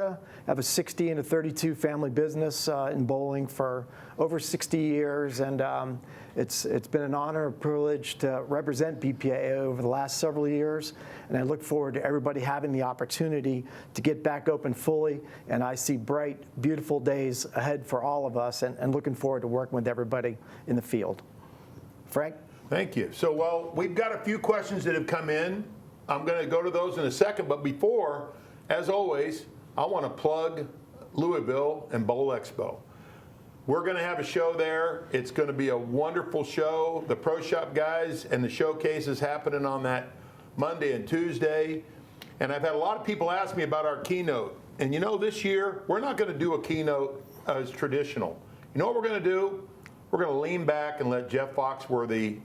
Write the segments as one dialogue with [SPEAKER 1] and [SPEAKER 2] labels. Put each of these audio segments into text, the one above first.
[SPEAKER 1] I have a 60 and a 32 family business in bowling for over 60 years, and it's been an honor and privilege to represent BPAA over the last several years, and I look forward to everybody having the opportunity to get back open fully, and I see bright, beautiful days ahead for all of us, and looking forward to working with everybody in the field. Frank?
[SPEAKER 2] Thank you. So, well, we've got a few questions that have come in. I'm going to go to those in a second, but before, as always, I want to plug Louisville and Bowl Expo. We're going to have a show there. It's going to be a wonderful show. The Pro Shop guys and the showcase is happening on that Monday and Tuesday. And I've had a lot of people ask me about our keynote. And you know, this year, we're not going to do a keynote as traditional. You know what we're going to do? We're going to lean back and let Jeff Foxworthy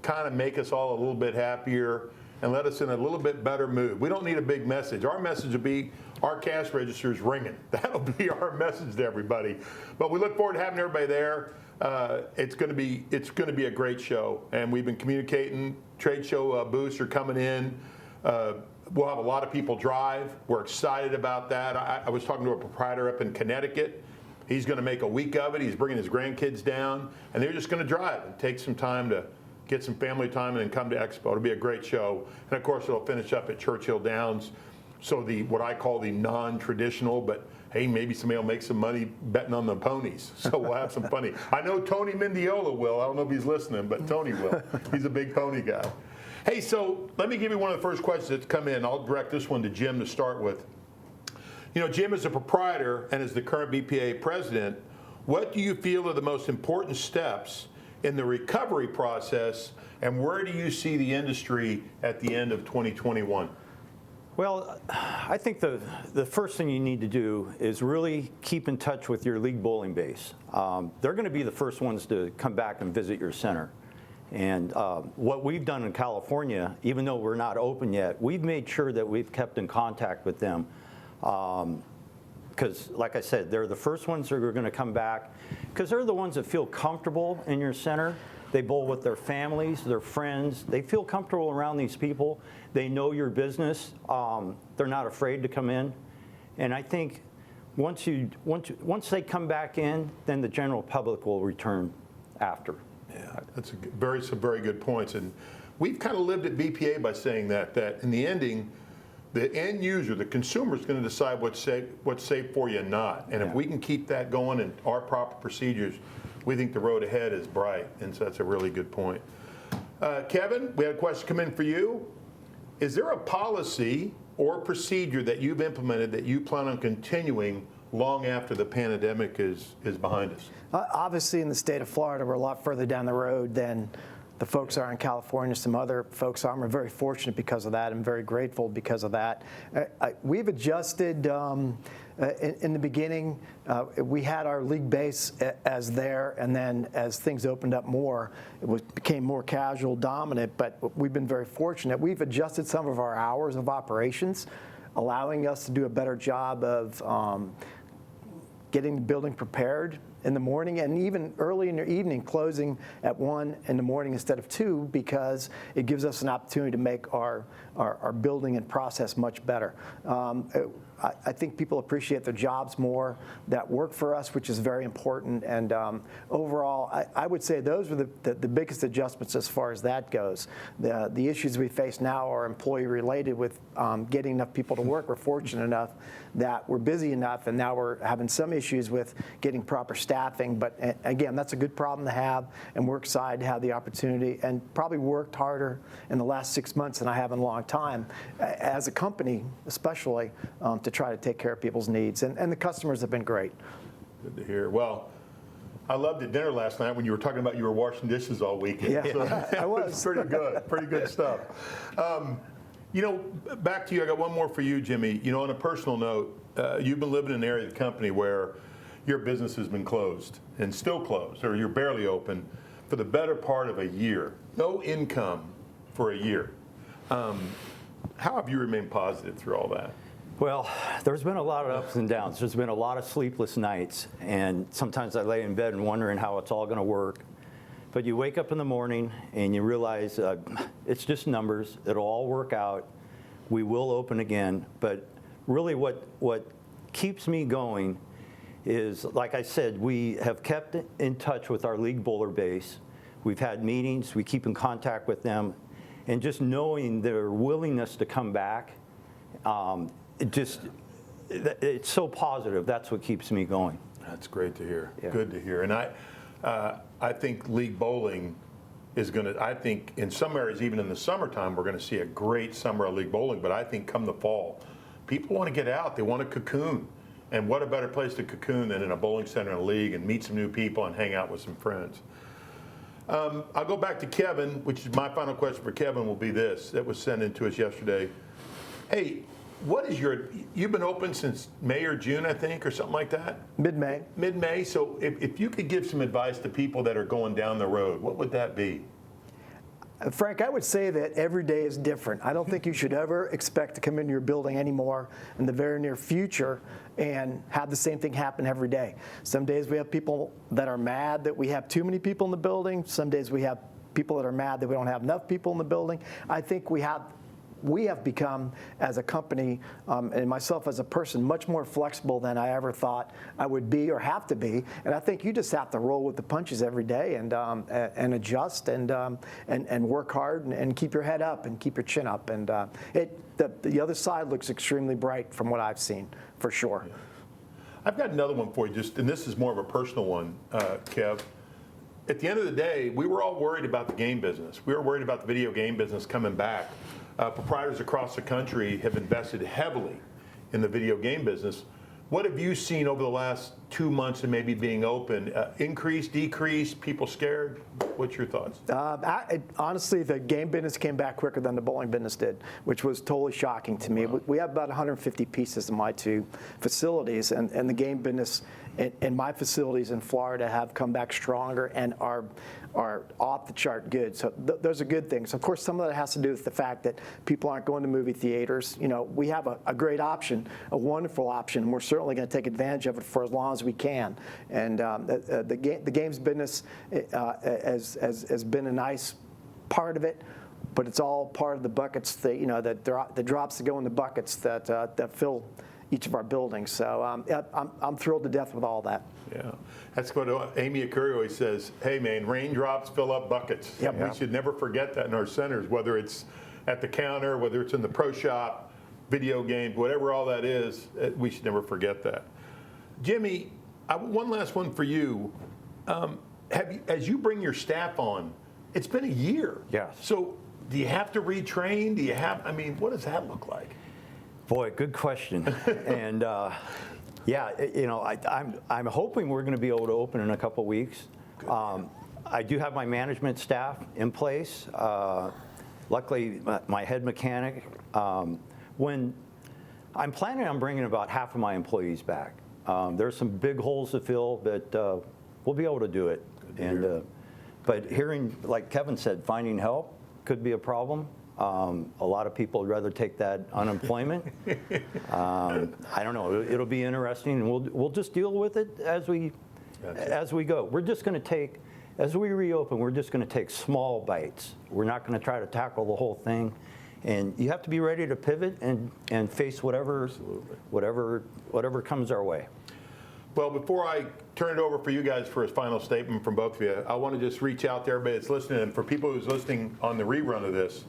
[SPEAKER 2] kind of make us all a little bit happier and let us in a little bit better mood. We don't need a big message. Our message will be our cash register is ringing. That'll be our message to everybody. But we look forward to having everybody there. It's going to be a great show, and we've been communicating. Trade show booths are coming in. We'll have a lot of people drive. We're excited about that. I was talking to a proprietor up in Connecticut. He's going to make a week of it. He's bringing his grandkids down, and they're just going to drive and take some time to get some family time and then come to Expo. It'll be a great show. And of course, it'll finish up at Churchill Downs. So what I call the non-traditional, but hey, maybe somebody will make some money betting on the ponies. So we'll have some funny. I know Tony Mendiola will. I don't know if he's listening, but Tony will. He's a big pony guy. Hey, so let me give you one of the first questions that's come in. I'll direct this one to Jim to start with. You know, Jim is a proprietor and is the current BPAA president. What do you feel are the most important steps in the recovery process, and where do you see the industry at the end of 2021?
[SPEAKER 3] Well, I think the first thing you need to do is really keep in touch with your league bowling base. They're going to be the first ones to come back and visit your center. And what we've done in California, even though we're not open yet, we've made sure that we've kept in contact with them. Because, like I said, they're the first ones that are going to come back because they're the ones that feel comfortable in your center. They bowl with their families, their friends. They feel comfortable around these people. They know your business. They're not afraid to come in. And I think once they come back in, then the general public will return after.
[SPEAKER 2] Yeah, that's some very good points. And we've kind of lived at BPA by saying that in the ending, the end user, the consumer, is going to decide what's safe for you and not. And if we can keep that going and our proper procedures, we think the road ahead is bright. And so that's a really good point. Kevin, we had a question come in for you. Is there a policy or procedure that you've implemented that you plan on continuing long after the pandemic is behind us?
[SPEAKER 1] Obviously, in the state of Florida, we're a lot further down the road than the folks are in California. Some other folks are. I'm very fortunate because of that. I'm very grateful because of that. We've adjusted in the beginning. We had our league base as there, and then as things opened up more, became more casual dominant, but we've been very fortunate. We've adjusted some of our hours of operations, allowing us to do a better job of getting the building prepared in the morning, and even early in the evening, closing at 1 in the morning instead of 2, because it gives us an opportunity to make our building and process much better. I think people appreciate their jobs more that work for us, which is very important. And overall, I would say those were the biggest adjustments as far as that goes. The issues we face now are employee related with getting enough people to work. We're fortunate enough that we're busy enough, and now we're having some issues with getting proper staffing. But again, that's a good problem to have, and we're excited to have the opportunity, and probably worked harder in the last 6 months than I have in a long time, as a company especially, to try to take care of people's needs. And the customers have been great.
[SPEAKER 2] Good to hear. Well, I loved the dinner last night when you were talking about you were washing dishes all weekend.
[SPEAKER 1] Yeah,
[SPEAKER 2] so
[SPEAKER 1] I was.
[SPEAKER 2] Pretty good stuff. You know, back to you, I got one more for you, Jimmy. You know, on a personal note, you've been living in an area of the company where your business has been closed and still closed, or you're barely open, for the better part of a year. No income for a year. How have you remained positive through all that?
[SPEAKER 3] Well, there's been a lot of ups and downs. There's been a lot of sleepless nights, and sometimes I lay in bed and wondering how it's all going to work. But you wake up in the morning and you realize it's just numbers. It'll all work out. We will open again. But really what keeps me going is, like I said, we have kept in touch with our league bowler base. We've had meetings, we keep in contact with them, and just knowing their willingness to come back, it's so positive. That's what keeps me going.
[SPEAKER 2] That's great to hear.
[SPEAKER 3] Yeah.
[SPEAKER 2] Good to hear. And I think league bowling is going to, I think in some areas, even in the summertime, we're going to see a great summer of league bowling. But I think come the fall, people want to get out. They want to cocoon. And what a better place to cocoon than in a bowling center and a league and meet some new people and hang out with some friends. I'll go back to Kevin, which is my final question for Kevin will be this. That was sent in to us yesterday. Hey, you've been open since May or June, I think, or something like that?
[SPEAKER 1] Mid-May.
[SPEAKER 2] Mid-May. So if you could give some advice to people that are going down the road, what would that be?
[SPEAKER 1] Frank, I would say that every day is different. I don't think you should ever expect to come into your building anymore in the very near future and have the same thing happen every day. Some days we have people that are mad that we have too many people in the building. Some days we have people that are mad that we don't have enough people in the building. I think we have become, as a company, and myself as a person, much more flexible than I ever thought I would be or have to be. And I think you just have to roll with the punches every day and adjust and work hard and keep your head up and keep your chin up. And the other side looks extremely bright from what I've seen, for sure.
[SPEAKER 2] Yeah. I've got another one for you, and this is more of a personal one, Kev. At the end of the day, we were all worried about the game business. We were worried about the video game business coming back. Proprietors across the country have invested heavily in the video game business. What have you seen over the last 2 months and maybe being open? Increase, decrease, people scared? What's your thoughts?
[SPEAKER 1] Honestly, the game business came back quicker than the bowling business did, which was totally shocking to me.
[SPEAKER 2] Wow.
[SPEAKER 1] We have about 150 pieces in my two facilities, and the game business in my facilities in Florida have come back stronger and are off the chart good. So those are good things. Of course, some of that has to do with the fact that people aren't going to movie theaters. You know, we have a great option, a wonderful option, and we're certainly going to take advantage of it for as long as we can. And the games business has been a nice part of it, but it's all part of the buckets that, you know, the drops that go in the buckets that fill each of our buildings. So I'm thrilled to death with all that.
[SPEAKER 2] Yeah, that's what Amy Akuri always says. Hey, man, raindrops fill up buckets.
[SPEAKER 1] Yep.
[SPEAKER 2] We should never forget that in our centers, whether it's at the counter, whether it's in the pro shop, video games, whatever all that is, we should never forget that. Jimmy, one last one for you. As you bring your staff on, it's been a year.
[SPEAKER 3] Yes.
[SPEAKER 2] So do you have to retrain? What does that look like?
[SPEAKER 3] Boy, good question. And yeah, you know, I'm hoping we're going to be able to open in a couple weeks. I do have my management staff in place. Luckily, my head mechanic. When I'm planning on bringing about half of my employees back. There's some big holes to fill, but we'll be able to do it. And but hearing, like Kevin said, finding help could be a problem. A lot of people would rather take that unemployment. I don't know. It'll be interesting, and we'll just deal with it as we go. We're just going to take, as we reopen, we're just going to take small bites. We're not going to try to tackle the whole thing, and you have to be ready to pivot and face whatever comes our way.
[SPEAKER 2] Well, before I turn it over for you guys for a final statement from both of you, I want to just reach out to everybody that's listening, and for people who's listening on the rerun of this.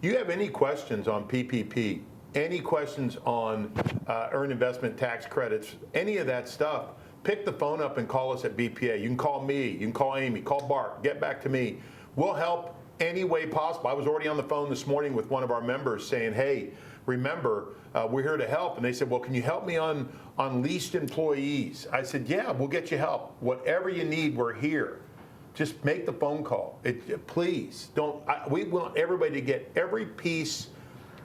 [SPEAKER 2] You have any questions on PPP, any questions on earned investment tax credits, any of that stuff, pick the phone up and call us at BPAA. You can call me, you can call Amy, call Bart, get back to me. We'll help any way possible. I was already on the phone this morning with one of our members saying, hey, remember, we're here to help. And they said, well, can you help me on leased employees? I said, yeah, we'll get you help. Whatever you need, we're here. Just make the phone call. Please don't. We want everybody to get every piece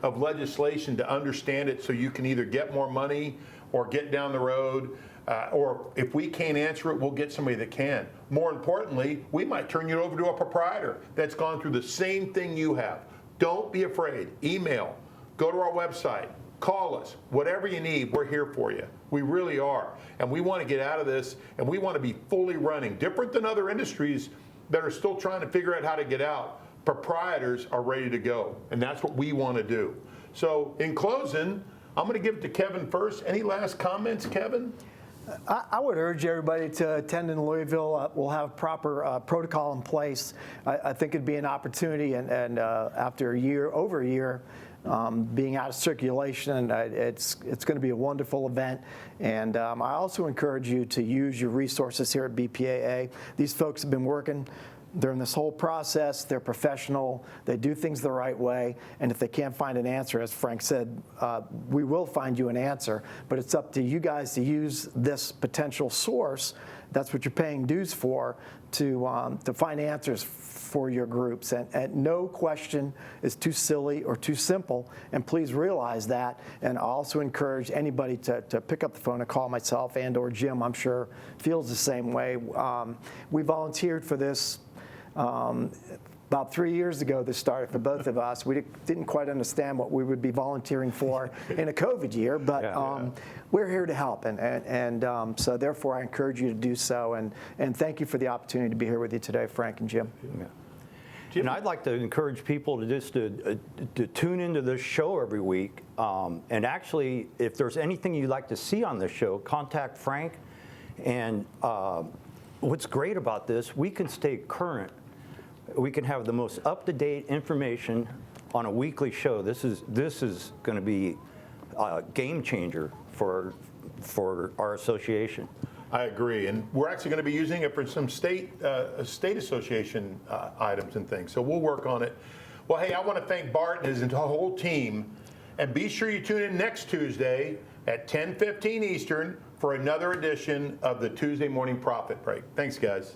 [SPEAKER 2] of legislation to understand it, so you can either get more money or get down the road, or if we can't answer it, we'll get somebody that can. More importantly, we might turn you over to a proprietor that's gone through the same thing you have. Don't be afraid. Email. Go to our website. Call us. Whatever you need, we're here for you. We really are. And we want to get out of this, and we want to be fully running. Different than other industries that are still trying to figure out how to get out, proprietors are ready to go. And that's what we want to do. So in closing, I'm going to give it to Kevin first. Any last comments, Kevin?
[SPEAKER 1] I would urge everybody to attend in Louisville. We'll have proper protocol in place. I think it'd be an opportunity, and after over a year, being out of circulation, it's going to be a wonderful event. And I also encourage you to use your resources here at BPAA. These folks have been working during this whole process. They're professional. They do things the right way. And if they can't find an answer, as Frank said, we will find you an answer. But it's up to you guys to use this potential source. That's what you're paying dues for, to find answers for your groups. And no question is too silly or too simple. And please realize that. And I also encourage anybody to pick up the phone and call myself and or Jim. I'm sure feels the same way. We volunteered for this about 3 years ago. This started for both of us. We didn't quite understand what we would be volunteering for in a COVID year, but we're here to help, and so therefore I encourage you to do so, and thank you for the opportunity to be here with you today, Frank and Jim.
[SPEAKER 3] Yeah. And I'd like to encourage people to just to tune into this show every week, and actually, if there's anything you'd like to see on this show, contact Frank. And what's great about this, we can stay current. We can have the most up-to-date information on a weekly show. This is going to be a game changer for our association.
[SPEAKER 2] I agree, and we're actually going to be using it for some state association items and things. So we'll work on it. Well, hey, I want to thank Bart and his whole team, and be sure you tune in next Tuesday at 10:15 Eastern for another edition of the Tuesday Morning Profit Break. Thanks, guys.